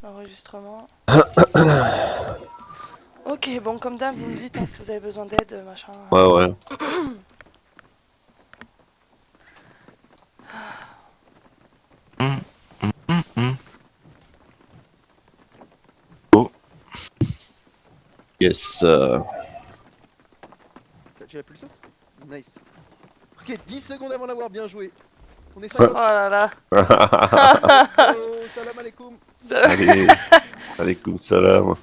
Enregistrement. Ok, bon, comme d'hab, vous me dites hein, si vous avez besoin d'aide, machin. Ouais, ouais. Oh. Yes. Tu l'as plus le saute? Nice. Ok, 10 secondes avant l'avoir, bien joué. On est 5 Ouais. Oh là là. Oh, salam alaikum. Allez, alaikum salam.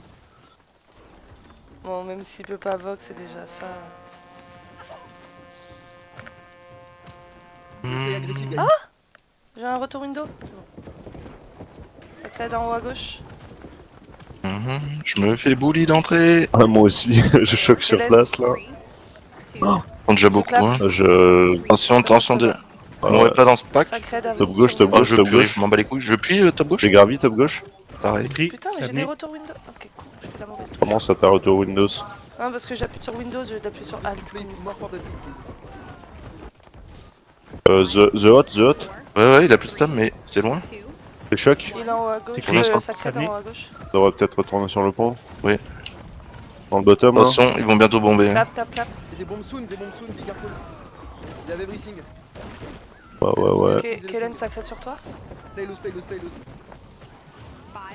Bon, même s'il peut pas vox, c'est déjà ça. Soyez agressif, guys. J'ai un retour window. C'est bon. Ça crée en haut à gauche. Je me fais bully d'entrée. Ah, moi aussi, je choque sur place là. On déjà beaucoup, hein. Je. Attention, attention de. Ouais, M'aurait pas dans ce pack. Ça crée d'avant. Top gauche, top Oh, gauche, je top purée, gauche. je m'en bats les couilles. Je plie top gauche. J'ai gravi, top gauche. Pareil. Putain, mais j'ai des retours window. Ok, cool. Je fais la mauvaise touche. Comment ça t'a retour Windows? Non, parce que j'appuie sur Windows, je appuie sur Alt. Please, more for the team, please. The hot. Ouais, il a plus de stam, mais c'est loin. C'est choc. Il est en haut à gauche. C'est clean. Ça crée en haut à gauch. Ça devrait peut-être retourner sur le pont. Oui. Dans le bottom là. Attention, ils vont bientôt bomber. Hein. Clap. Des bombes soon, be careful. They have everything. Ouais. Ok, Kellen, ça crée sur toi. Play loose.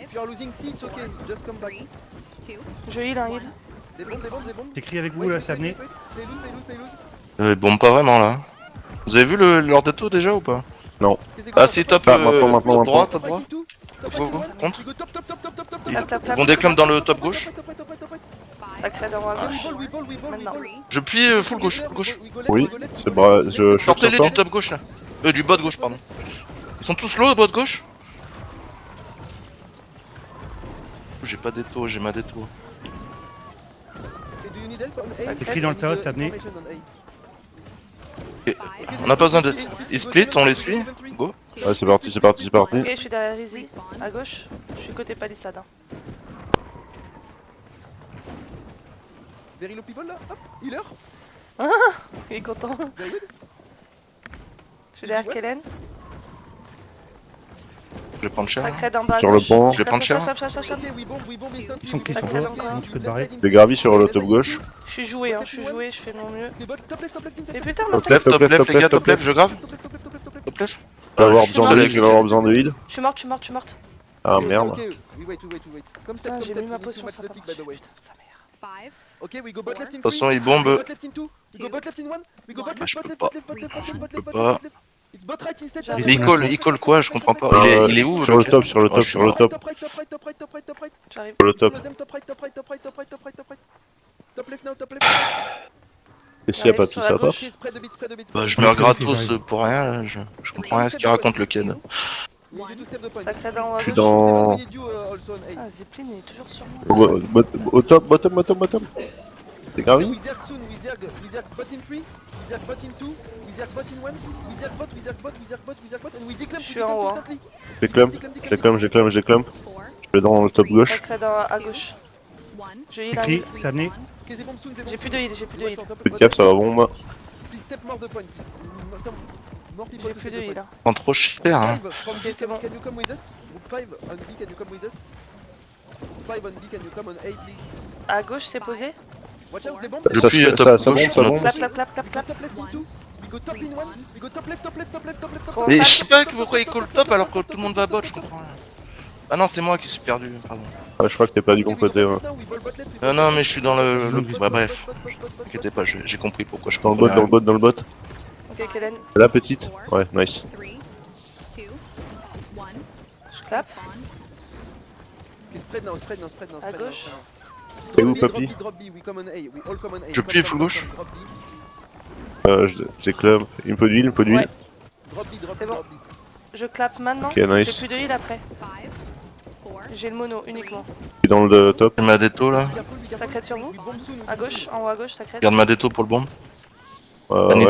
If you are losing, see, it's okay. Just come back. Je heal, un heal. Des bombes. T'écris avec vous là, c'est amené. Play loose. Ils bombent pas vraiment là. Vous avez vu leur déto déjà ou pas? Ah si, top, Ah, maintenant. droit, top droit. Contre. Ils vont déclame dans le top gauche. Ça crée en haut à gauche. Maintenant. Je plie full gauche. Oui, c'est bras. Je choque sur Sortez-les toi. du top gauche là. Du bot gauche, pardon. Ils sont tous low, bot gauche. J'ai pas déto, j'ai ma déto. Écrit dans le tas, c'est amené. Ok. On a pas besoin de. Ils split, on les suit. Go. Ouais, c'est parti. Ok, je suis derrière Izzy, à gauche. Je suis côté palissade. Hein. Very low people là, hop, healer. Il est content. Very good. Je suis derrière Kellen. Je vais prendre cher. Ça crée d'en bas à Sur le gauche. pont. Je vais prendre cher. Chap. Ok, we bomb instantly. Ils sont qui, Ça sont crée quoi? encore. Sinon tu peux te barrer. J'ai gravi sur le top gauche. Je suis joué, je fais de mon mieux. Top left, Et putain, Top mince, left, Top left, les gars, top top left, je grave. Top left. Je vais avoir je suis besoin de désolé. heal, je vais avoir besoin de heal. je suis morte. Ah merde. Ok, we wait. Come step, Putain, j'ai mis ma we need potion, too much ça va fatigue by the way. Putain, sa mère. Ok, we go bot left in 3. Attention, ils bombent. Bot left in 2. We go bot left in 1. We go bot Ah, je left, peux bot pas. left, bot left, bot left, Je bot peux left, pas. bot left. It's bot right instead. J'arrive. Il colle quoi, je comprends pas. Il est où Sur le gars top, sur le Oh, top, je suis sur le mort. top. Top right. J'arrive. Sur le top. Deuxième top right. Top left now. Et s'il y a pas de Sur ça la pop. gauche. Ok, spread a bit. Bah, je me gratos pour rien. Là. Je comprends rien à ce qu'il raconte le Ken. We need to step the point. Ça crée d'en haut à Je suis gauche. dans. We need you also on A. Ah, Zeppelin il est toujours sur moi. Au top, bottom. C'est gravi? We zerg soon, we zerg bot in 3, we zerg bot in 2, we zerg bot in 1, we zerg bot, and we declamp, Je suis en haut, hein. instantly. J'ai clump. Je vais dans le top Ça gauche. crée à gauche. Je heal un Écrit, heal. c'est amené. Ok, c'est bon, soon, c'est bon. J'ai plus de heal. Fais gaffe, ça va bombe. Please step more the point, please. Some more people J'ai to plus de take the heal. point. Hein. Prends trop cher, hein. 5 from B, c'est bon. can you come with us? Group 5 on B, can you come with us? 5 on B, can you come on A, please? À gauche, c'est posé. Watch out, c'est bon. Je Ça plie se- top ça gauche. bombe. Clap. Top left in 2, we go top in 1, we go top left. Mais je sais pas pourquoi il call top alors que tout le monde va bot, je comprends rien. Ah non, c'est moi qui suis perdu, pardon. Ah, je crois que t'es pas du bon côté. Ouais. Non, mais je suis dans le. Bah, bref, t'inquiète pas, j'ai compris pourquoi je Dans le comprends. bot, dans le bot. Ok, Kellen. La petite. Ouais, nice. Je clap. Ok, spread now. À gauche. Et où, Papy? Drop B, we come on A, we all come on A. Je plie full gauche. Drop B. J'ai clump. Il me faut du heal, Ouais. Drop C'est B. bon. Je clap maintenant. Ok, nice. J'ai plus de heal après. J'ai le mono uniquement. Je suis dans le top. J'ai ma déto là. Ça crête sur vous? À gauche, en haut à gauche, ça crête. Regarde ma déto pour le bomb. Ouais. Un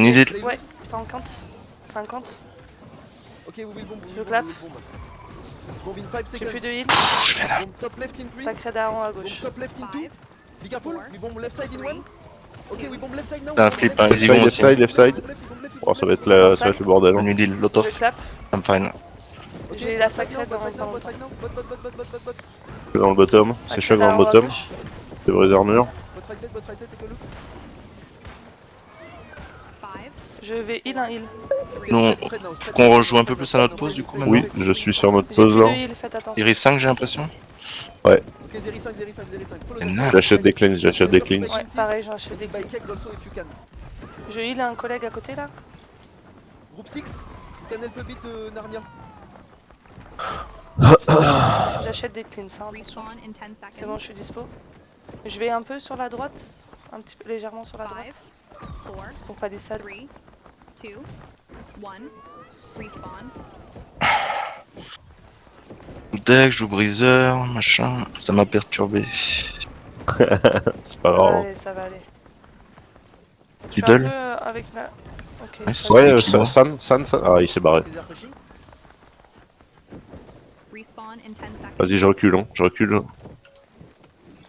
idil. Ouais, 50. Ok, we will bomb. Je clap. Bomb in 5 J'ai seconds. plus de heal. Je fais là. Bomb top left in 3. Ça crée d'arrond à Bomb gauche. top left in 2. Be careful. We bomb left side in 1. Ok, we bomb left side now. T'as un flip, hein, Left ils y vont side, aussi. left side. Oh, ça va être le bordel. Un Hein. Un idil, lot Je off. clap. I'm fine. J'ai la sacrée dans right now, le bot right now, bot. Je suis dans le bottom. C'est Sacrée choc dans le d'en haut à bottom. gauche. C'est brise armure. Bot right side, take a look. Je vais heal un heal. Non, faut qu'on rejoue un peu plus à notre pause du coup maintenant. Oui, je suis sur notre J'ai pause plus de là. heal, faites attention. Iris 5 j'ai l'impression. Ok, 0-5. Follow them. Non. J'achète des cleans, j'achète des cleans. Ouais, pareil, j'ai acheté des Buy cleans. kegs also if you can. Je heal un collègue à côté là. Group 6, you can help a bit Narnia. J'achète des cleans, hein, attention. Respawn in 10 C'est bon, seconds. je suis dispo. Je vais un peu sur la droite. Un petit peu légèrement sur la 5, droite. 4, Pour pas des salles. 3, 2, 1. Respawn. Deck, je joue briseur, machin. Ça m'a perturbé. C'est pas Ça va grave. aller, ça va aller. Je suis un Idle. peu avec la... Ok. Nice. Ouais, Équilibre. San. Ah, il s'est barré. They are pushing. Respawn in 10 seconds. Vas-y, je recule, hein. Je recule.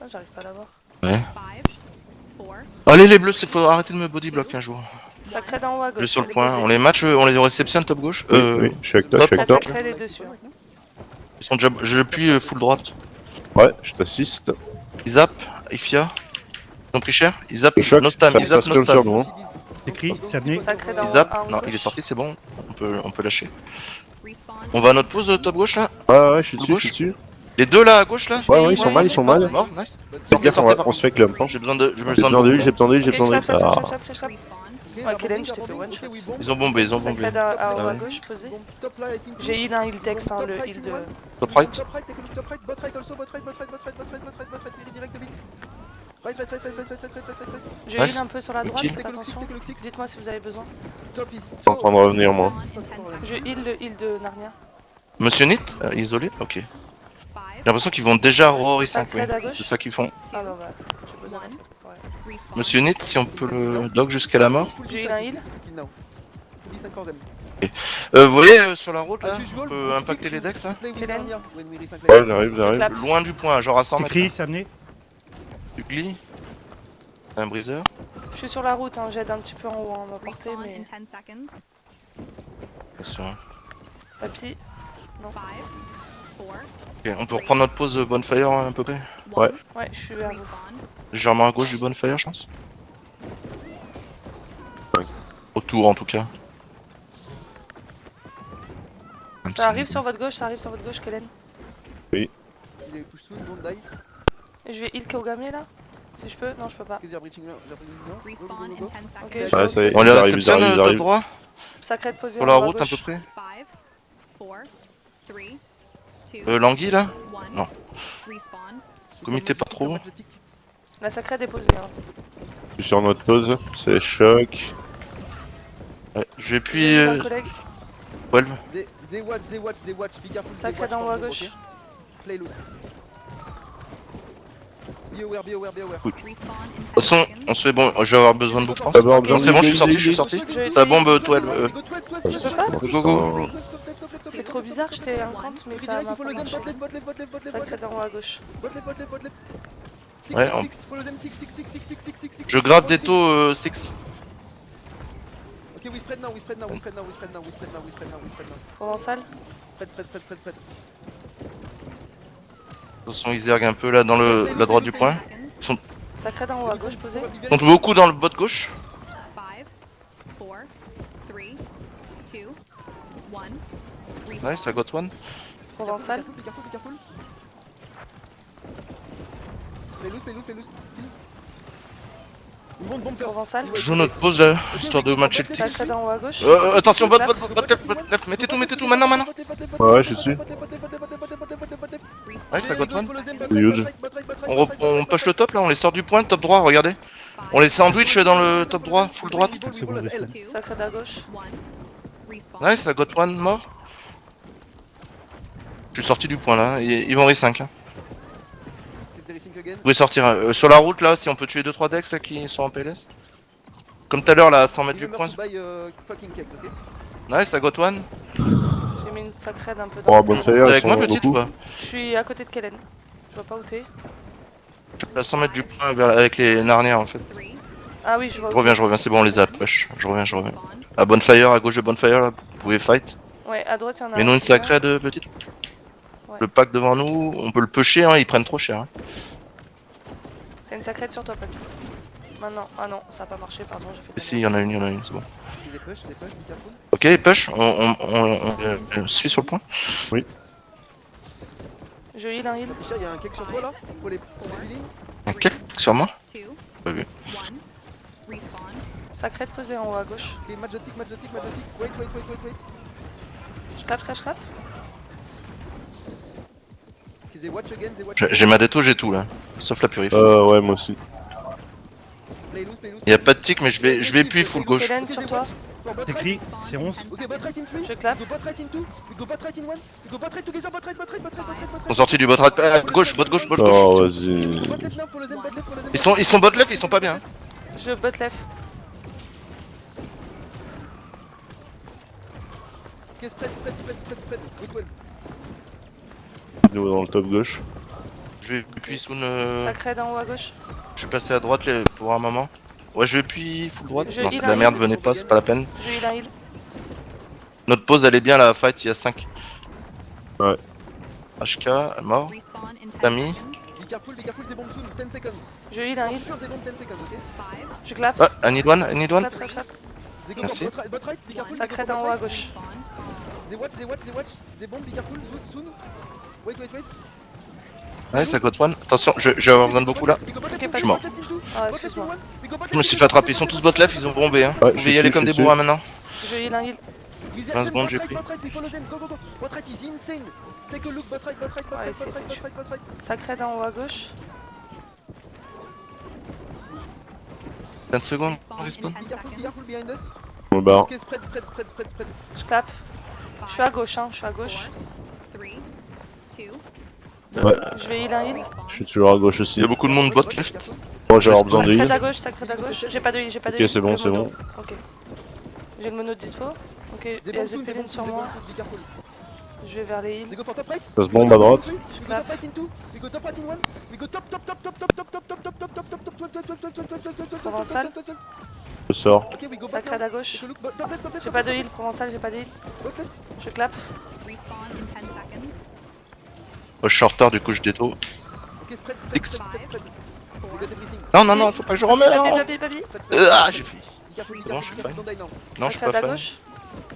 Ah, j'arrive pas à l'avoir. 5, 4, Allez les bleus, faut arrêter de me bodyblock un jour. Sacré d'en haut à gauche. Bleu sur le elle est point, posée. on les match, on les réceptionne top gauche. Oui, oui, je suis avec toi, je suis La avec toi. sacrée les dessus. hein. Ils sont déjà. Je appuie full droite. Ouais, je t'assiste. Ils zappent, Ifia. Ils ont pris cher. Ils zappent, Le choc, no stam, ça ils zappent, se no calme sur stam. nous. hein. Écrit, Sabné. Sacré d'en Ils haut zappent. à haut Non, gauche. il est sorti, c'est bon. On peut lâcher. respawn. On va à notre pause top gauche là. Ouais, je suis dessus, Gauche. je suis dessus. Les deux là à gauche là. Ouais, ils sont mal, ils sont mal. Mort, nice. Faites gaffe, on se fait clump. Hein. J'ai besoin de. J'ai besoin de lui, j'ai besoin de lui, j'ai Ok, besoin de clap, lui. clap, Ah. clap, clap, clap. Respawn. Ouais, Kellen, je t'ai fait one shot. Ils ont bombé, ils ont bombé. Sacré d'en haut Ah à ouais. gauche, posé. Top là, I think. J'ai heal un heal text, hein, le heal de... Top right. Top right, take a look, top right, bot right also, bot right, Right, Je Nice. heal un peu sur la droite, Kill. faites attention. Dites-moi si vous avez besoin. Top is. Je suis en train de revenir, moi. Respawn in 10 seconds. Je heal le heal de Narnia. Monsieur Nit, isolé, ok. J'ai 5, l'impression qu'ils vont déjà Rory 5, Sacré oui. à gauche. C'est ça qu'ils font. 2, Ah bah voilà, j'ai besoin d'un sacré. Ouais. respawn. Monsieur Nit, si on peut le dog jusqu'à la mort. J'ai heal un heal. Full 5 for them. Vous voyez sur la route là, As usual, on peut group impacter six, les decks là. play with Kellen. Narnia when we recycle. Ouais, j'arrive, j'arrive. Clap. Loin du point, genre à 100 mètres. Écrit, Sabné. Du glis. Un briseur. Je suis sur la route, hein, j'aide un petit peu en haut, hein, on va porter, Respawn mais... in 10 seconds. Attention. Papy, 5, 4, Ok, on peut reprendre notre pause bonfire à peu près. 1. Ouais. ouais, je suis vers vous. Respawn. Légèrement à gauche du bonfire, je pense. Autour en tout cas. Ça arrive sur votre gauche, Kellen. Il est push soon, don't die. Et je vais heal Kogame là, si je peux. Non, je peux pas. Because they're breaching now. Respawn in 10 Ok, seconds. Ouais, ça y est, On ils les arrivent, ils réceptionne arrivent, ils top arrivent. droit. Sacré de poser Sur en la haut à route à gauche. peu près. 5, 4, 3, 2, Languille là. 1. Non. Respawn. Comité pas trop. La sacrée déposée. Hein. Je suis sur notre pause. C'est choc. Ouais, je vais puis. J'ai un collègue, 12. They watch. Be careful. they sacré watch d'en haut from à the gauche. okay? Play loose. Be aware. Respawn in 10 De toute façon, seconds. on se fait bon. Je vais avoir besoin de vous, je pense. D'abord, besoin Non, c'est bon, je suis sorti, de- je suis sorti. Je- Ça bombe 12. Je peux pas. Go go. C'est trop bizarre, j'étais un compte, mais ça m'a pas marché. Bot Sacré d'en haut à gauche. left. Ouais, on- Follow them. Six. Je grave des taux 6. Ok, we spread now. Provençal. Spread. De toute façon, ils erguent un peu là dans la droite du point. Sacré d'en haut à gauche posé. Ils sont beaucoup dans le bot gauche. 5, 4, 3, 2, 1. Nice, I got one. Provençal. Be careful. Play loose. Still. We won't bomb first. Provençal. Je joue notre pause là, histoire de matcher le Sacré tick. d'en haut à gauche. Attention, bot left. Mettez tout, maintenant. Ouais, je suis dessus. Nice, I got one. Huge. On push le top là, on les sort du point, top droit, regardez. On les sandwich dans le top droit, full droite. Sacré d'à gauche. Nice, I got one mort. Je suis sorti du point là, ils vont R5. Hein. Vous pouvez sortir sur la route là, si on peut tuer 2-3 decks là, qui sont en PLS. Comme tout à l'heure là, à 100 mètres du point. Nice, I got one. J'ai mis une sacrée d'un peu Oh, dans bonne T'es fire, ils avec moi sont petite ou beaucoup. pas? Je suis à côté de Kellen. Je vois pas où t'es. À 100 mètres du point avec les Narnia en fait. Ah oui, je vois Je où reviens, c'est bon, on les a push. Je reviens. À Bonfire, à gauche de Bonfire là, vous pouvez fight. Ouais, à droite, il y en a Mais un. nous une sacrée de petite. Ouais. Le pack devant nous, on peut le pusher, hein, ils prennent trop cher. Hein. T'as une sacrée sur toi, papy. Maintenant. Ah non, ça a pas marché, pardon, j'ai fait. Si, il y en a une, c'est bon. Des push, be careful. Ok, push, on suit sur le point. Je heal un heal. Isha, y'a un cake sur toi là. Faut les healing. Un kick sur moi. 2, Pas vu. 1. Respawn. Sacrée de poser en haut à gauche. Ok, Majotic. Wait. Je clap. Ok, they watch again. J'ai ma déto, j'ai tout là. Sauf la purif. Ouais, moi aussi. Play loose. Il y a pas de tick, mais je vais appuyer full gauche. Hélène sur toi. C'est écrit, c'est 11. Ok, bot right in 3. Je clap. We go bot right in 2. We go bot right in 1. We go bot right together. Bot right. Ils sont sortis du bot right. Gauche. Oh, gauche. vas-y. Bot left now, follow them. Ils sont bot left, ils sont pas bien. Hein. Je bot left. Ok, spread. Wait, well. Nous dans le top gauche. Je vais appuyer soon. Sacrée d'en haut à gauche. Je vais passer à droite pour un moment. Ouais, je vais appuyer full droite. Je Non, heal c'est de un la merde, heal. venez pas, c'est pas la peine. Je heal un heal. Notre pause, elle est bien la fight, il y a 5. Ouais. HK, mort. Respawn in 10 Tammy. seconds. Be careful, c'est bon soon. 10 seconds. Je heal un For heal. sure, c'est bon 10 seconds, ok? 5. Je clap. Ah, I need one. Clap. They go Merci. for bot right, be careful. Sacrée d'en haut à gauche. Respawn. They watch. They bomb, be careful, soon. Wait. Nice, I got one. Attention, je vais avoir besoin de beaucoup là. Je suis mort. Ah, excuse-moi. Je me suis fait attraper, ils sont tous bot left, ils ont bombé. Hein. Ouais, Je je vais y suis aller dessus, comme des je suis bourrins maintenant. Je heal un heal. 20 secondes, j'ai pris. Bot right, we follow them. Go. Bot right is insane. Take a look, bot right. Sacrée d'en haut à gauche. 20 secondes, Respawn respawn. in 10 Be seconds. careful behind us. On me barre. Ok, spread. Je clap. Je suis à gauche, hein. Je suis à gauche. 4, 3, 2, Ouais, Je vais heal un heal. respawn. je suis toujours à gauche aussi. Il y a beaucoup de monde bot left. Moi, j'ai avoir besoin de Sacrée heal. d'à gauche, sacrée d'à gauche. J'ai pas de heal, Ok, c'est bon, Le c'est mono. bon. Ok. J'ai le mono de dispo. Ok, They il y a bomb soon, Zeppelin sur they moi. bomb soon, be careful. Je vais vers les heals. They go for top right. Ça se bombe à droite. We go clap. top right in 2. We go top right in 1. We go top. Provençal. Je sors. Ok, we go back Sacrée now. d'à gauche. Take a look, top left. J'ai pas de heal, Provençal, j'ai pas de heal. Bot left. Je clap. Respawn in 10 seconds. Je suis en retard, du coup je déto. Ok, spread. X. We got everything. Non, faut pas que je remette. Papy. Ah, j'ai fait. Be careful, C'est bon, je suis fine. don't die now. Non, je suis Sacrée pas d'à fan. gauche.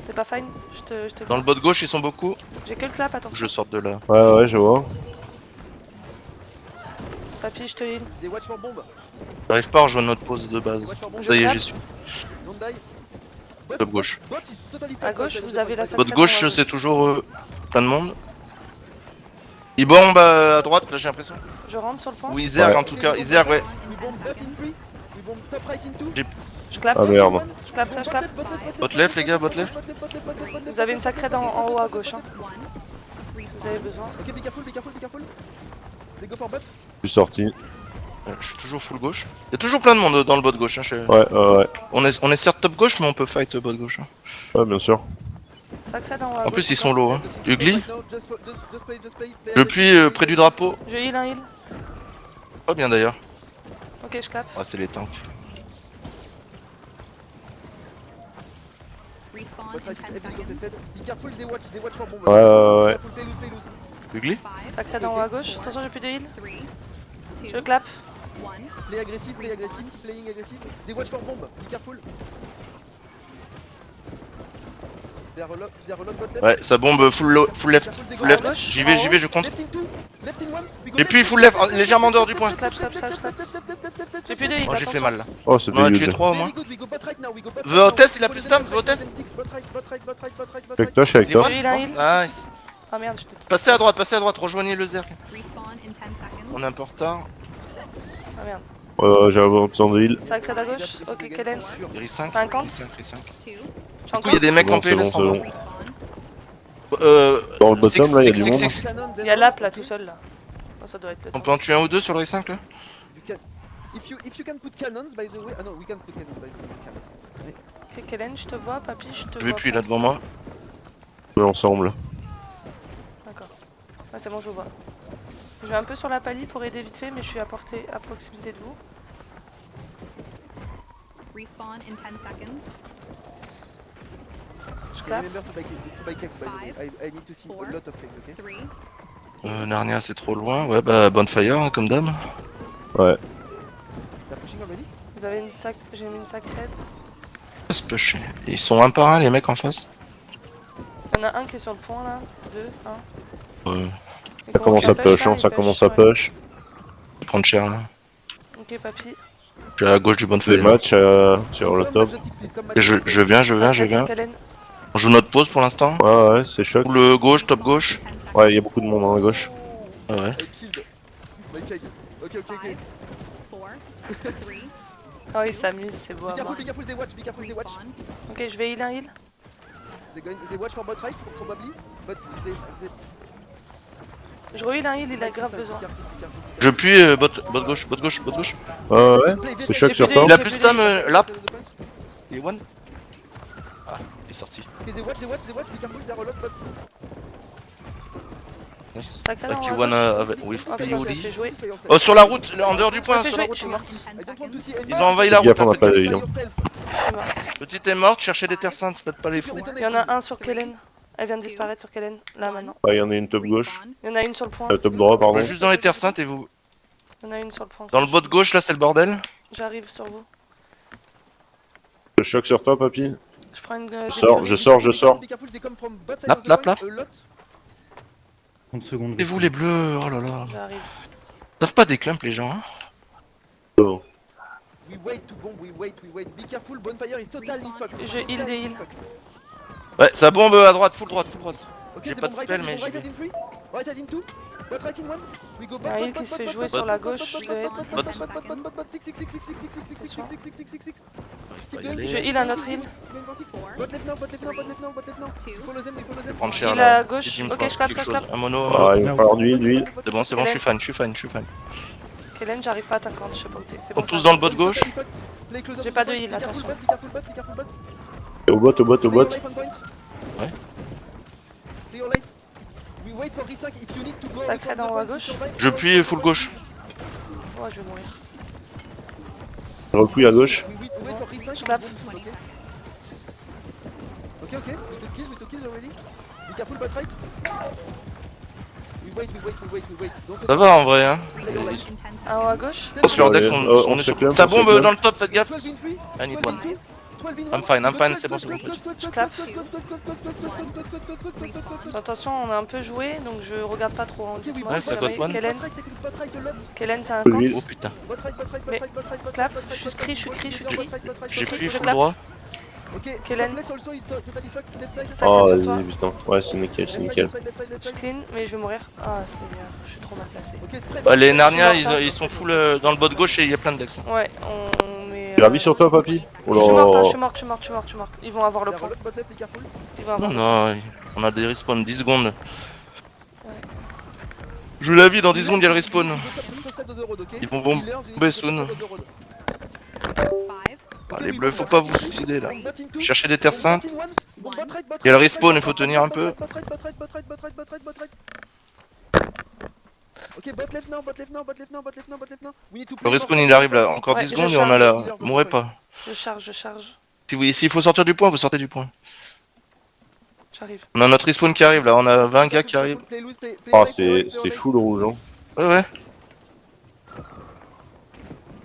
T'es pas fine. Je te Dans le bot gauche, ils sont beaucoup. J'ai que le clap, Faut que attention. je sorte de là. Ouais, je vois. Papy, je te heal. They watch for bomb. J'arrive pas à rejoindre notre pause de base. They watch for bomb. Ça y est, j'y suis. Don't die. Bot, Top gauche. Bot is totally À fine. gauche, vous avez la Bot gauche, c'est toujours plein de monde. Ils bombent à droite, là j'ai l'impression. Je rentre sur le point. Ou ils erguent Ouais. en tout cas. Ils erguent, ouais. We bomb bot in 3. We bomb top right in 2. Je clap. Ah merde. Je clap, je clap. Bot left, les gars, bot left. Vous avez une sacrée en haut à gauche. Hein. 1. Vous avez Respawn. besoin. Ok, be careful. They go for bot. Je suis sorti. Je suis toujours full gauche. Il y a toujours plein de monde dans le bot gauche. Hein, Ouais. On est certes top gauche, mais on peut fight bot gauche. Hein. Ouais, bien sûr. Sacrée en haut à En gauche. plus, ils sont low. Hein. Ugly, Just play. je puis près du drapeau. Je heal un heal. Pas bien d'ailleurs. Ok, je clap. Ah, c'est les tanks. Respawn Bot in right 10 is heavily seconds. contested. Be careful, they watch for bomb. Ouais. Careful, play loose. Ugly. 5, Sacrée en haut à gauche. Attention, j'ai plus de heal. 3, Je 2, clap. 1. Play aggressive, keep playing aggressive. They watch for bomb. Be careful. They are a lot bot left. Ouais, ça bombe full left. Careful, they go Full left. left. J'y vais, je compte. Left in 2. Left in 1. We go Et puis full left, légèrement en dehors du point. Clap. J'ai plus de heal. Oh, j'ai fait mal là. Oh, c'est On a tué dégueu. 3 au moins. Very good, we go bot right now, we go bot The right test, now. il a plus stamp, the test. Bot right. Avec toi, je suis avec toi. Je heal un heal. Nice. Ah merde, je te. Passez à droite, rejoignez le zerg. Respawn in 10 seconds. On est un peu en retard. Ah merde. J'ai besoin de heal. Sacrée à gauche. Ok, Kellen. Iris 5. 50. Iris 5, Iris 5. 2. Je suis Du coup, encore. il y a des mecs Bon, en c'est bon, PLS c'est en bon. bas. Respawn. Dans le bottom, là, il y a du monde. Il y a l'app là tout seul là. Oh, ça doit être le On temps. peut en tuer un ou deux sur le Iris 5 là. If you can put cannons, by the way. Ah non, we can put cannons, by the way. We can't. Ok, Kellen, je te vois. Papy, je te Je vois. vais puis pas. là devant moi. On est ensemble. D'accord. Ah, c'est bon, je vous vois. Je vais un peu sur la palier pour aider vite fait, mais je suis à proximité de vous. Respawn in 10 seconds. clap. Remember to buy cake, by the way. I need to see a lot of cakes, ok? 3, Narnia c'est trop loin. Ouais bah Bonfire hein, comme d'hab. Ouais. T'as pushing already? Vous avez une sac. J'ai mis une sacrède. C'est pas chier. Ils sont un par un les mecs en face. Il y en a un qui est sur le point là. 2, 1. Ouais. Il Ça commence à push, hein, ça commence à push. Prendre cher là. Ok, papy. Je suis à gauche du Des Bonfire. matchs sur le top. Et je viens. Kellen. On joue notre pause pour l'instant. Ouais, ouais, c'est choc. Ou le gauche, top gauche. 10 seconds. Ouais, il y a beaucoup de monde à gauche. Ah ouais. I killed my cake. Ok, 5, 4, 3, Oh, il s'amuse, c'est beau à voir. Be careful, they watch, be careful, they watch. respawn. Ok, je vais heal un heal. They watch for bot right, probably. But they... Je re-heal un heal, il a grave besoin. Je puis bot gauche. Ouais, ouais, c'est choc sur top. Il a plus de stam là. Et one. Ah, il est sorti. Okay, they watch, be careful, there are a lot bots. Nice. Sacré Like dans you la wanna gauche. with Oh putain, je POD. l'ai fait jouer. Oh sur la route, en dehors du point, Je sur la l'ai route. fait jouer, je suis morte. In 10 I don't want to seconds. see any Ils ont envahi la Fais route. gaffe, on a hein, pas faites de gaffe. heal. Je suis morte. Petite est morte, cherchez des terres saintes, faites pas les fous. Il y en a un sur Kellen. Elle vient de disparaître sur Kellen. Là maintenant. Ouais, il y en a une top gauche. Respawn. Il y en a une sur le point. Top droit, pardon. Juste dans les terres saintes et vous. Il y en a une sur le point. Dans le bot gauche là c'est le bordel. J'arrive sur vous. Je choc sur toi, papy. Je prends une. Je sors. Be careful, they come from bot side Lap, of the lap, point, lap. a lot. 30 secondes. Et vous les bleus, oh là là. J'arrive. Ils savent pas des clumps les gens. Hein. Oh. We wait to bomb, we wait. Be careful, bonfire is totally fucked. Je heal des heals. Ouais, ça bombe à droite, full droite. Ok, J'ai c'est pas bon, de right spell, hand, mais bon, right j'y hand in 3, right hand in 2, bot right in 1, we go Il y a un heal bot, qui se fait jouer sur la gauche. Je dois être. Bot. 6, Faut y aller. Je heal un autre heal. Bot left now. Follow them. Prendre cher Il là. est à gauche. Si tu me Ok, feras je clap, quelque clap, chose. clap. Un mono. Ah, il va falloir d'huile. C'est bon, je suis fan. Kellen, j'arrive pas à t'accorde, je sais pas où t'es. C'est Ils sont bon. tous ça dans va. le bot gauche. J'ai pas de heal, attention. Be careful bot. Au bot. Ouais. Play your life. We wait for re5 if you need to go. Sacré dans à gauche. Je puis full gauche. Oh, je vais mourir. Repouille à gauche. We wait for re5. Je clap. Okay. We took kills already. Be careful bot right. We wait. Don't Ça va en vrai hein. Respawn in 10 Un haut seconds. à gauche. Sur leur deck, Ouais, on on est se sur. clame, Ça on se bombe clame. dans le top, faites gaffe. 12 in 3. I need 12 one. in 2. 12 in 1. I'm fine, c'est bon, c'est bon. Je clap. Attention, on a un peu joué, donc je regarde pas trop. Hein. Dites-moi Ouais, si ça jamais. cote one. Kellen, Bot right a lot. Kellen, c'est un Oui. camp. Oh putain. Bot right. Mais, clap, je crie. J'ai pris je full clap. droit. Ok, Kellen. top left also is totally fucked. Left side. Ça Oh, clap sur toi. vas-y, putain. Ouais, c'est nickel, c'est nickel. Je clean, mais je vais mourir. Ah, Seigneur, je suis trop mal placé. Ok, spread. Bah, les Narnia, Je suis morte, ils sont full dans le bot gauche et il y a plein de decks. Hein. Ouais, on met. Tu l'as mis sur toi, papy? Oh Je suis morte, hein, je là. suis morte. Ils vont avoir le point. Bot left, be careful. Ils vont avoir Non, on a des respawns 10 secondes. Je la vis dans 10 secondes, il y a le respawn. Ils vont bomber soon. 5, Ah, les bleus, faut pas vous suicider là. Cherchez des terres saintes. Il y a le respawn, il faut tenir un peu. Ok, bot left now. We need to Le play respawn more. il arrive là, encore Ouais, 10 je secondes et charge. on a la. Mourrez pas. Je charge. S'il faut sortir du point, vous sortez du point. J'arrive. On a notre respawn qui arrive là, on a 20 gars qui arrivent. Ah, c'est full rouge, hein. Ouais.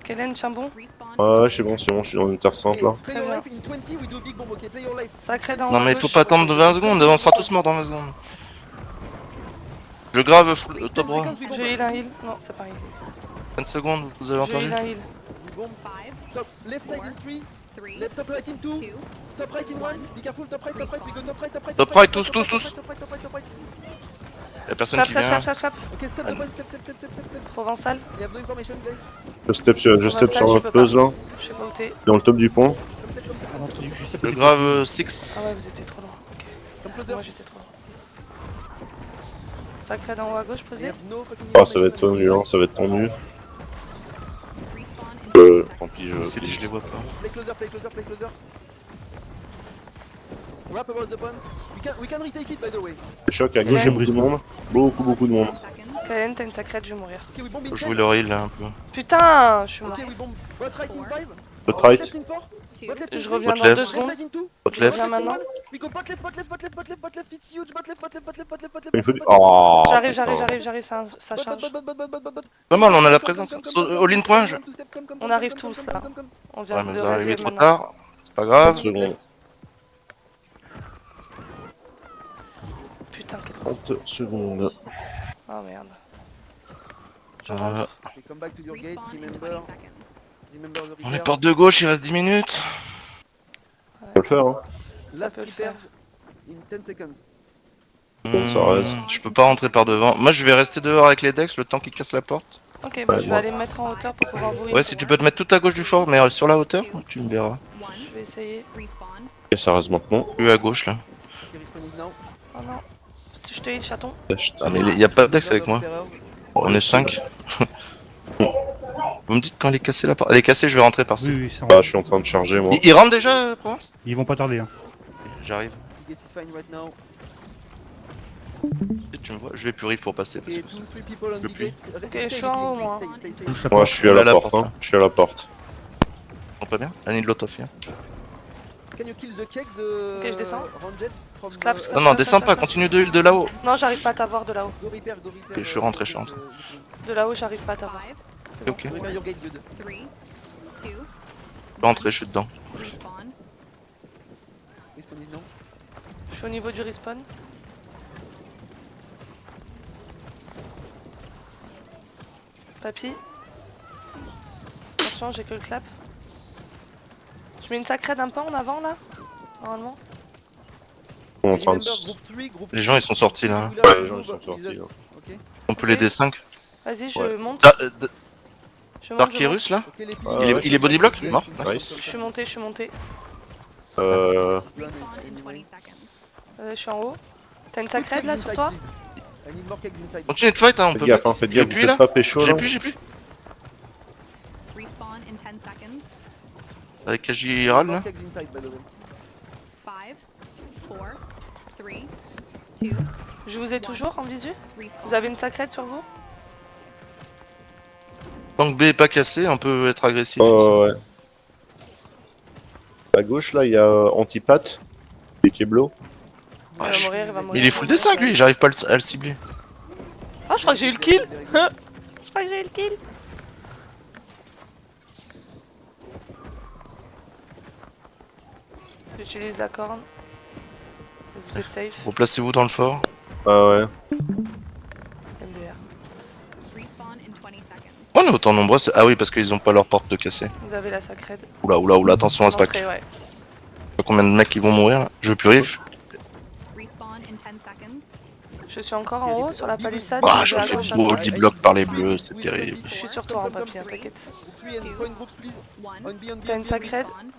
Kellen, tiens bon. respawn. Ouais, c'est bon, je suis dans une terre simple là. Play your life in 20, we do big bomb, ok? Play your life. Sacré dans Non à mais gauche. faut pas attendre 20 secondes, on sera tous morts dans 20 secondes. Je grave full top droit. Je heal un heal. Non, c'est pas un heal. 20 secondes, vous avez Je entendu? heal un heal. We bomb 5, top left side in 3, 3, left top right in 2, 2, top right in 1. Be careful, top right, we go top right. Top right, tous. Top right. Y'a personne Clap, qui clap, vient. clap, clap. Ok, step the point, step. Provençal. We have no information, guys. Je step sur notre pause là. Je sais pas où t'es. Dans le top du pont. Ah, non, juste à Le côté. grave 6. Ah ouais, vous étiez trop loin. Ok. Come closer. Moi j'étais trop loin. Sacré d'en haut à gauche We posé. have no fucking Ah, ça va être tendu, hein, ça va être tendu. respawn in 10 seconds. Tant pis, C'est dit, je les vois pas. Play closer. Wrap about the bomb. We can retake it, by the way. Choc à gauche, il y a beaucoup de monde. Beaucoup de monde. 10 seconds. Kellen, t'as une sacrée, je vais mourir. Ok, we bomb in Faut 10. jouer leur heal là un peu. Putain, je suis mort. Ok, we bomb bot right in 5. Bot right. Left in 4. two, Bot left in Je three. reviens Bot dans left. 2 secondes. Inside in two. Bot left. Reviens maintenant. We go bot left, bot left, bot left, bot left, bot left, it's huge. Bot left, bot left, bot left, bot left, bot left, bot left, Il faut bot du... left. Oh, J'arrive, putain. ça Bot, charge. bot, bot, bot, bot, bot, bot, bot. Pas mal, on a la Come, présence. come, come, So- come, All in come, point, come, je... come, two step, come, come, On come, arrive come, tous come, là. come, come. On vient Ouais, mais de vous arrivez raiser trop maintenant. tard. C'est pas grave. 30 secondes. Putain, quel... 30 secondes. Oh merde. Okay, come back to your gates, respawn in 20 remember seconds. the On est repair. porte de gauche, il reste 10 minutes. On peut le faire, hein. Last peut le repairs in 10 seconds. Ça reste. Je peux pas rentrer par devant. Moi, je vais rester dehors avec les decks le temps qu'ils cassent la porte. Ok, bah Ouais, je vais moi. aller me mettre en hauteur pour pouvoir vous Ouais, si tu peux te mettre tout à gauche du fort, mais sur la hauteur, tu me verras. One, Je vais essayer. respawn. Et ça reste maintenant. Plus à gauche là. Okay, respawning now. Oh non. Je te heal, chaton. Ah, mais il y a pas de dex avec moi. On est 5. Vous me dites quand elle est cassée la porte. Elle est cassée, je vais rentrer par-ci. Oui, oui, ça Ah, je suis en train de charger, moi. Il rentre déjà, Provence? Ils vont pas tarder. Hein. J'arrive. The gate is fine right now. Tu me vois? Je vais plus rive pour passer. Parce Okay, que... 2-3 people on Je the puis. gate. Ok, je suis en haut, moi. Touche la Moi, porte. je suis à la porte, hein. Je suis à la porte. On pas bien? I need lot of here. Can you kill the kegs, Ok, je descends. Ranged from, Je clap, je clap. Non, non, descends pas, continue de heal de là-haut. Non, j'arrive pas à t'avoir de là-haut. Go repair, go repair. Ok, je suis rentré, je suis rentré. De là-haut, j'arrive pas à t'avoir. Five, Ok, Go repair your gate, dude. three, two, je vais rentrer, je suis dedans. respawn. Respawn is now. Je suis au niveau du respawn. Papy. Attention, j'ai que le clap. Je mets une sacrée d'un peu en avant là. Normalement. On est en train Remember, de... group 3, group Les gens, ils sont sortis, là. Ouais, les gens, ils sont sortis, là. Ok, On peut l'aider 5. Vas-y, je Ouais. monte. Dark Je monte, je monte. Kyrus là? ok, les pigs. Il est- il est body block? Mort. Nice. Je suis monté, je suis monté. Euh... Respawn in 20 seconds. Je suis en haut. T'as une sacrée là sur toi? I need more kegs inside. Continue de fight, hein, on Faites peut gaffe, fight. hein, faites J'ai gaffe, vous plus, faites là. pas pécho, J'ai là. plus, j'ai plus. Respawn in 10 seconds. Avec Kajiral là. More kegs inside, by the way. 5, 4, 3, 2, Je vous ai toujours en visu? respawn. Vous avez une sacrée sur vous? Tant que B est pas cassé, on peut être agressif. Ouais. À gauche, là, il y a Antipath. Et Keblo. Il va mourir, il va mourir. Il est full D5 lui, j'arrive pas à le cibler. Ah, je crois que j'ai eu le kill! Je crois que j'ai eu le kill! J'utilise la corne. Vous êtes safe, Replacez-vous dans le fort. Ah ouais. MDR. Respawn in 20 seconds. On est autant nombreux, ah oui, parce qu'ils ont pas leur porte de cassé. Vous avez la sacrée. Oula, attention à ce pack. Entrée, ouais. Combien de mecs qui vont mourir là? Je purifie. Respawn in 10 seconds. Je suis encore en haut sur la palissade. Ah, je je vais me à fais gauche, à beau droite. body block par les bleus, c'est terrible. Je suis sur toi, hein, papy, hein, t'inquiète. Group 3 and point groups, please. 1, On B, on B. T'as une sacrée? respawn.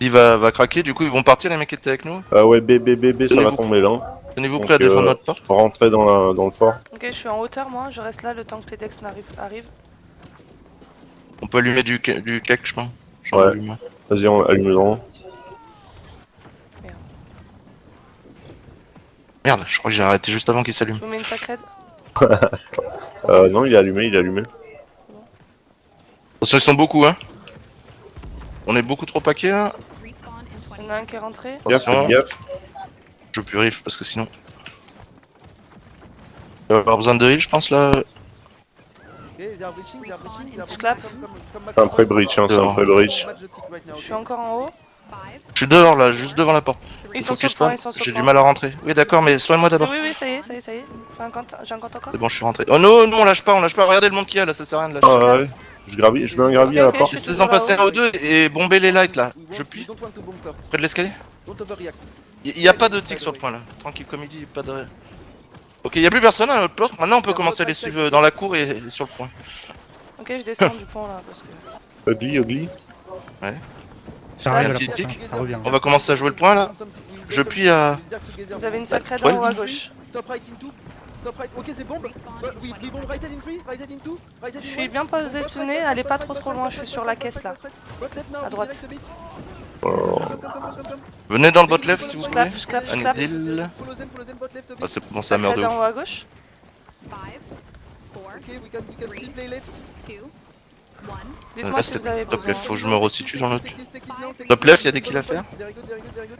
Il va craquer, du coup ils vont partir les mecs qui étaient avec nous. Ah ouais, B, ça va Tenez-vous tomber, là. Tenez-vous Donc, prêts à défendre notre porte. Faut rentrer dans le fort. Ok, je suis en hauteur, moi. Je reste là le temps que les decks arrivent. On peut allumer du cake, je pense. J'en Ouais. allume un. Vas-y, allume-le. Merde, je crois que j'ai arrêté juste avant qu'il s'allume. Je vous mets une sacrée. Non, il est allumé. Attention, ils sont beaucoup, hein. On est beaucoup trop paquets là. Respawn in 20 Il y en a un qui est rentré. Gaffe, Attention. faites gaffe. Je purifie parce que sinon. Il va avoir besoin de heal, je pense là. Ok, they are breaching, they are breaching, they are breaching. Clap. Come back. C'est un pré-breach, hein, c'est un pré-breach. Match the tick right now, Je okay? suis encore en haut. 5, Je suis dehors là, juste devant la porte. Ils Il sont faut que tu sur le point, spawns. ils sont sur J'ai le du point. mal à rentrer. Oui, d'accord, mais soigne-moi d'abord. Oui, ça y est. J'ai un compte encore. C'est bon, je suis rentré. Oh non, on lâche pas. Regardez le monde qu'il y a là, ça sert à rien de lâcher. Ah ouais. Je mets un gravier à la Ok, porte. je suis Laissez-en passer un ou deux et bomber les lights là. We Je want- plie. we don't want to bomb first. Près de l'escalier. Don't overreact. Y a pas de tic sur le point là. Tranquille comme il dit, pas de. Ok, y a plus personne à notre porte. Maintenant on peut commencer à les suivre dans la cour et sur le point. Ok, je descends du pont là parce que. Ugly. Ça arrive à la petit porte, tic. hein, ça revient. On va commencer à jouer le point là. Je plie à. Vous avez une sacrée Ouais. en haut à gauche. Top right in 2. Top right. Ok, c'est bombe. respawn in We 20 bomb right side in 3, right side in 2, right side in Je suis 1. bien positionné, allez pas trop loin, je suis sur la caisse là. À droite. Venez dans le bot left si vous Je voulez. clap. Un deal. Ah, c'est bon, ça meurt de Sacrée en ouf. haut à gauche. 5, 4, Ok, we can still play left. 2, One. Dites-moi Là, si c'est vous avez top besoin. left, faut que je me resitue dans le. Take this, now, take Top this. left, y a des kills à faire. Very good, very good, very good.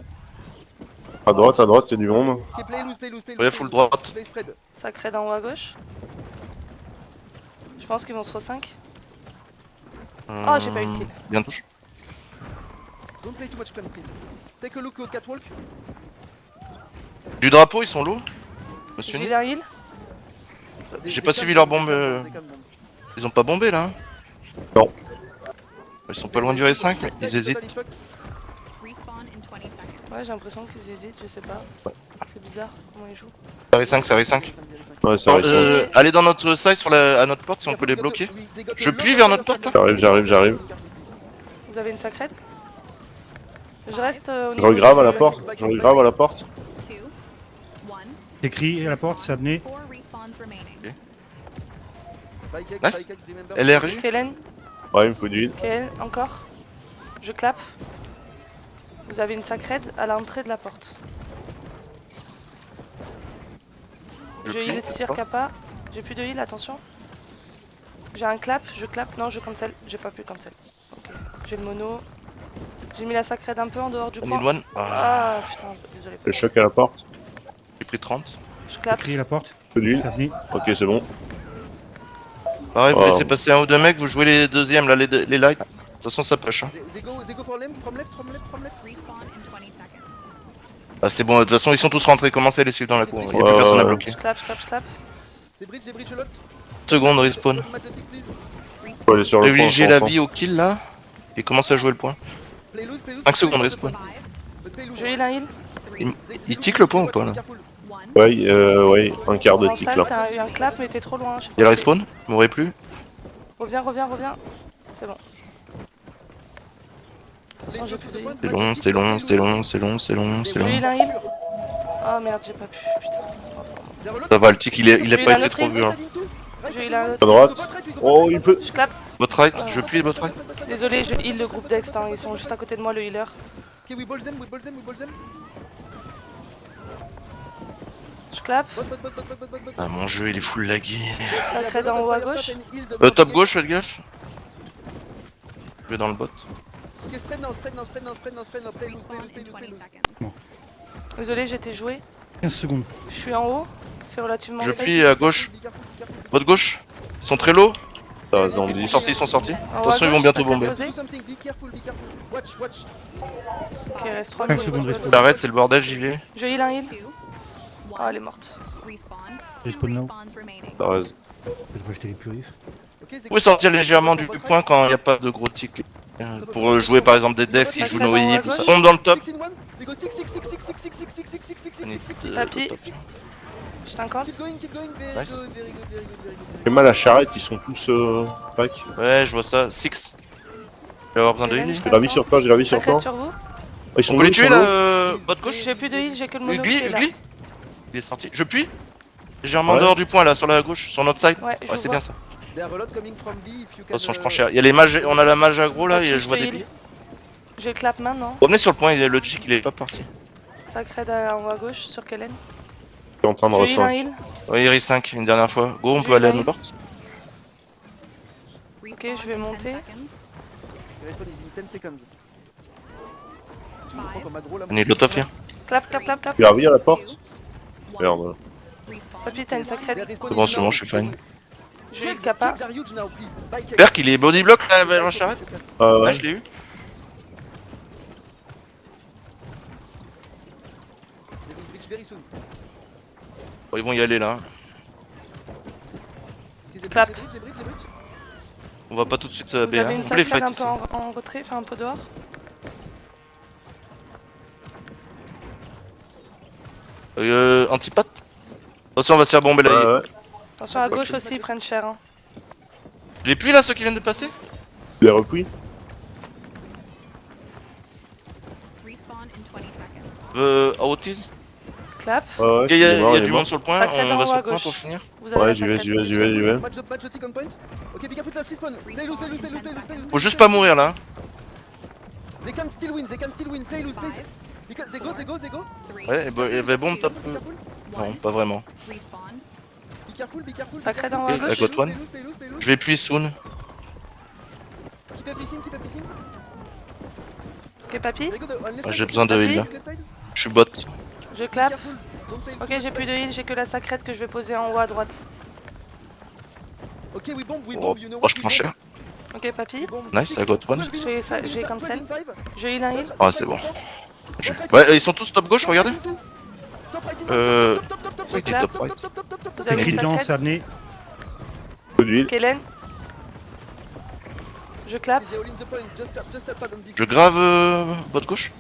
À droite, y'a du monde. Ok, play loose, play loose, play loose. Ouais, play full loose. droite. Play spread. Sacré d'en haut à gauche. Je pense qu'ils vont se re-5. Oh, j'ai pas eu de kill. Bien touche. Don't play too much clan, please. Take a look au catwalk. Du drapeau, ils sont low. Monsieur J'ai Ni. eu un heal. J'ai pas suivi leur bombe. Ils ont pas bombé là. Hein. Non. Ils sont pas loin du R5, mais ils hésitent. Respawn in 20 seconds. Ouais, j'ai l'impression qu'ils hésitent, je sais pas. C'est bizarre comment ils jouent. R5, c'est R5. Ouais, ça arrive. Allez dans notre side sur à notre porte si on peut les bloquer. Je plie vers notre porte, là. J'arrive. Vous avez une sacrède? Je reste au Je niveau regrave à du- la porte. Je regrave à la porte. 2. 1. Écrit à la porte, c'est amené. 4 respawns remaining. Nice. LRJ. Kellen, Ouais, il me faut du heal. Kellen, encore. Je clappe. Vous avez une sacrède à l'entrée de la porte. Je plie. heal Sir Kappa. J'ai plus de heal, attention. J'ai un clap, je clap. Non, je cancel. J'ai pas pu cancel. Ok. J'ai le mono. J'ai mis la sacrède un peu en dehors du On est coin. loin. Ah, Ah putain, désolé. Le choc à la porte. j'ai pris 30. Je clappe. Écrit à la porte, Faut du heal. c'est amené. Ok, c'est bon. Pareil, vous Oh. laissez passer un ou deux mecs, vous jouez les deuxièmes là, les lights. De toute façon, ça push. Hein. They go for left, from left. Respawn in 20 seconds. Ah, c'est bon, de toute façon, ils sont tous rentrés. Commencez à les suivre dans la cour. Il y a plus Ouais, personne à ouais. bloquer. Je clappe, je clappe. Des bridges, lot. Seconde respawn. Mathématique, please. Faut aller sur le point. Privilégiez la vie au kill là. Et commence à jouer le point. Play loose, play loose. 5 secondes respawn. 5. But play loose. Je heal un heal. 3. Il tic le point ou pas là? 1. Ouais, un quart de En tic salle, là. t'as eu un clap, mais t'es trop loin. je sais Y'a le pas. respawn? M'aurait plu? Reviens. C'est bon. Attention, j'ai plus de heal. C'est long. Je heal un heal. Oh merde, j'ai pas pu. Putain. Ça va, le tic il a J'ai pas eu été la trop vu. Hein. J'ai eu la À droite. Oh, il peut. Je clappe. Votre right, je plie votre right. Désolé, je heal le groupe d'Ext. Hein. Ils sont juste à côté de moi, le healer. Ok, we ball them. Je clappe. Bot. Ah, mon jeu il est full laggy. Sacré d'en haut à gauche. Top gauche, faites gaffe. Je vais dans le bot. Ok, spread now. Play loose. Respawn in 20 seconds. Désolé, j'étais joué. 15 secondes. Je suis en haut. C'est relativement Je safe. plie à gauche. Votre gauche. Ils sont très low. Ça reste dans le Ils 10. sont sortis. En haut à Attention, ils vont gauche, bientôt ça bomber. peut poser. Do something, be careful. Watch. Ok, reste 3 5 minutes. secondes respawn. J'arrête, c'est le bordel, j'y vais. Je heal un heal. 2. Oh, 1. elle est morte. Respawn. 2 Respawn now. respawns remaining. Ça reste. Je vais jeter les purifs. Ok, Vous pouvez sortir légèrement du point quand il n'y a pas de gros tics. Pour jouer par exemple des decks qui jouent Noé, tout ça. Tombe dans le top. 6 in 1. We go 6. Tapis. Je t'incante. Keep going. Very Nice. good. J'ai mal à charrette, ils sont tous pack. Ouais, je vois ça. 6. Je vais avoir besoin de heal. J'ai la vie sur toi. Sacré sur vous. Ils sont On peut low, les ils tuer sont là, low. bot gauche. J'ai plus de heal, j'ai que le mono qui Ugly, est là. Ugly. Il est sorti. Je puis. Légèrement Ouais. dehors du point là, sur la gauche, sur notre side. Ouais, je Ouais, c'est vois. bien ça. De There are a lot coming from B if you toute can. façon, je prends cher. Il y a les mages, on a la mage aggro là, et je vois des heal. billes. J'ai le clap maintenant. Revenez sur le point, le tick il est pas parti. Sacré en haut à gauche sur Kellen. Je suis en train de Je heal un ressentir. heal. Ouais, Iris 5 une dernière fois. Go, on J'ai peut aller à gagné. nos portes. Respawn je vais in 10 monter. seconds. Respawn is in 10 seconds. Tu me prends 5. comme aggro là. On est lot off here. Clap. Tu as vie à la porte. 2. 1. Merde. Respawn. Papy, t'as une sacrée. There respawn C'est bon, is c'est now. bon, je suis fine. Je heal Kappa. Kegs are huge now, please. Bye, Kegs. Berk, il est body block là, vers la charrette. Ah, Ouais. je l'ai eu. They will reach very soon. Bon, ils vont y aller là. Okay, they Clap. bridge. On va pas tout de suite Vous B. avez une On peut les sacrée fight un ici. peu en retrait, enfin un peu dehors. Antipath. Attention, on va se faire bomber là. Ouais. Attention à gauche aussi, ils prennent cher. Hein. Les pluies là, ceux qui viennent de passer. Il est repris. Respawn in 20 seconds. Autis. Clap. Ouais, Il y a, il est mort, il y a il est du mort. monde sur le point, Sacré on d'en va haut sur à le point gauche. pour finir. Vous avez Ouais, la j'y vais. sacrée. Match up on point. Ok, be careful, last respawn. Play loose. Faut juste pas mourir là. They can still win. Play loose, please. Because they go. 3. Ouais, et bah, bon, top. Be careful. Non, pas vraiment. Respawn. Be careful. Sacré d'en haut Ok, à I gauche. got one. Play loose. Je vais puis soon. Keep everything, keep everything. Ok, papy. Very good, on left Ouais, side, j'ai besoin de heal là. left side. Je suis bot. Je Be clap. careful, don't fail Ok, too j'ai much plus de back. heal, j'ai que la sacrette que je vais poser en haut à droite. Ok, we bomb, Oh, you know oh what, je we prends bomb. cher. Ok, papy. We bomb. Nice, I got one. J'ai cancel. Je heal un heal. Ah, c'est bon. Ouais, ils sont tous top gauche, regardez. Oui, t'es top right. Vous avez Écrit une dedans, sacrette. c'est amené. Peu d'huile. Kellen. Je clap. Je grave bot gauche.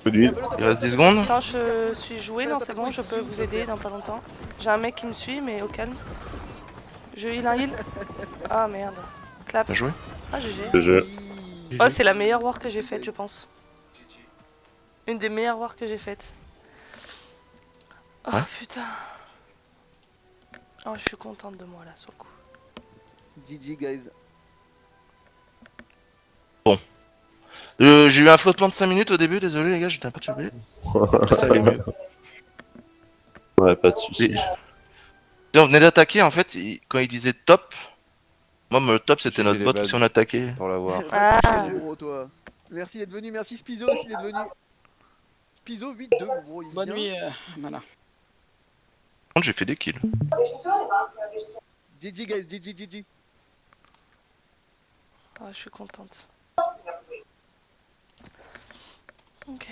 Peu d'huile. Il reste 10 secondes. Attends, je suis joué, non c'est bon, je peux vous aider dans pas longtemps. J'ai un mec qui me suit, mais au calme. Je heal un heal. Ah merde. Clap. Bien joué. Ah GG. Je. Oh, c'est la meilleure war que j'ai faite, je pense. Une des meilleures wars que j'ai faites. Oh Ouais. putain. Oh, je suis contente de moi là, sur le coup. GG guys. J'ai eu un flottement de 5 minutes au début, désolé les gars, j'étais un peu turbé. Après ça allait mieux. Ouais, pas de soucis. Et on venait d'attaquer en fait, quand il disait top, moi le top c'était J'ai notre les bot badges. si on attaquait. Pour l'avoir. Ah. Gros, toi. Merci d'être venu, merci Spizo aussi d'être venu. Spizo 8-2 gros, il Bonne vient. nuit, voilà. Par contre j'ai fait des kills. GG guys, GG. Oh, je suis contente. Ok.